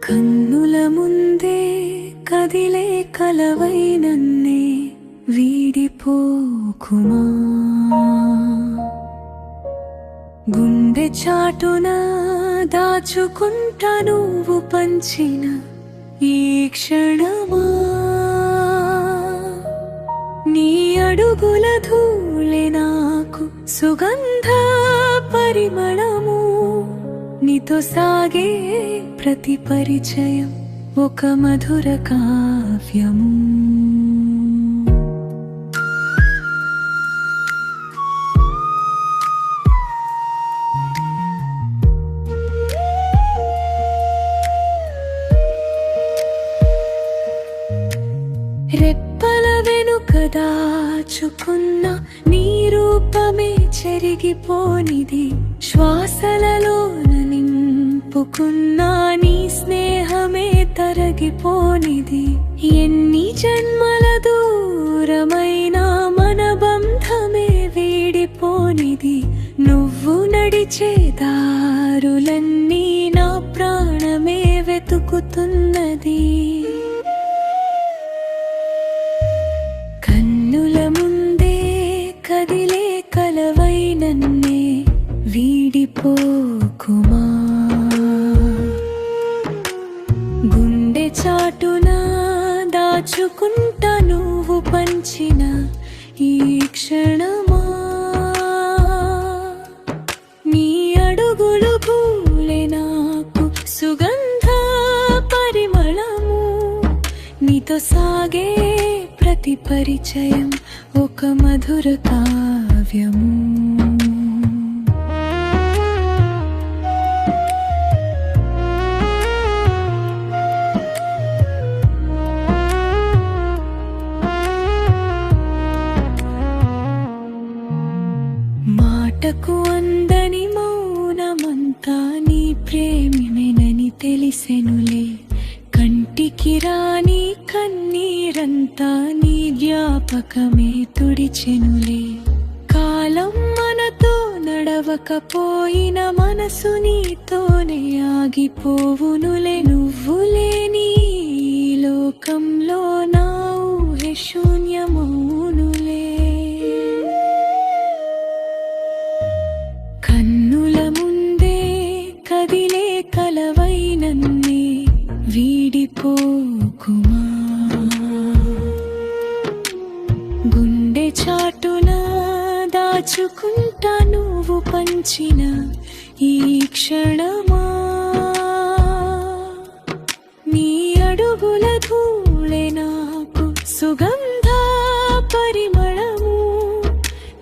కన్నుల ముందే కదిలే కలవై నన్నే వీడిపోకుమా. గుండె చాటున దాచుకుంటా నువ్వు పంచిన ఈ క్షణమా. నీ అడుగుల ధూళి నాకు సుగంధ పరిమళము. నీతో సాగే ప్రతి పరిచయం ఒక మధుర కావ్యము. రెప్పల వెనుక దాచుకున్న నీ రూపమే చెరిగిపోనిది. శ్వాసలలోన నింపుకున్న నీ స్నేహమే తరగిపోనిది. ఎన్ని జన్మల దూరమైన మన బంధమే వీడిపోనిది. నువ్వు నడిచే దారులన్నీ నా ప్రాణమే వెతుకుతున్నది. కన్నుల ముందే కదిలే కలవై నన్నే వీడిపోకుమా. గుండె చాటున దాచుకుంటా నువ్వు పంచిన ఈ క్షణమా. నీ అడుగులు పూలే నాకు సుగంధ పరిమళము. నీతో సాగే ప్రతి పరిచయం ఒక మధుర కావ్యము. మాటకు అందని మౌనమంతా నీ ప్రేమేనని తెలిసెనులే. కంటికి రాని కన్నీరంతా నీ జ్ఞాపకమే తుడిచెనులే. కాలం మనతో నడవకపోయిన మనసు నీతోనే ఆగిపోవునులే. నువ్వు లేని ఈ లోకంలో నా ఊహె శూన్యమౌనులే. కన్నుల ముందే కదిలే కలవై నన్నే వీడిపోకుమా. గుండె చాటున దాచుకుంటా నువ్వు పంచిన ఈ క్షణమా. నీ అడుగుల ధూళి నాకు సుగంధ పరిమళము.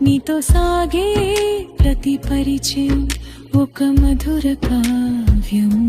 నీతో సాగే ప్రతి పరిచయం ఒక మధుర కావ్యము.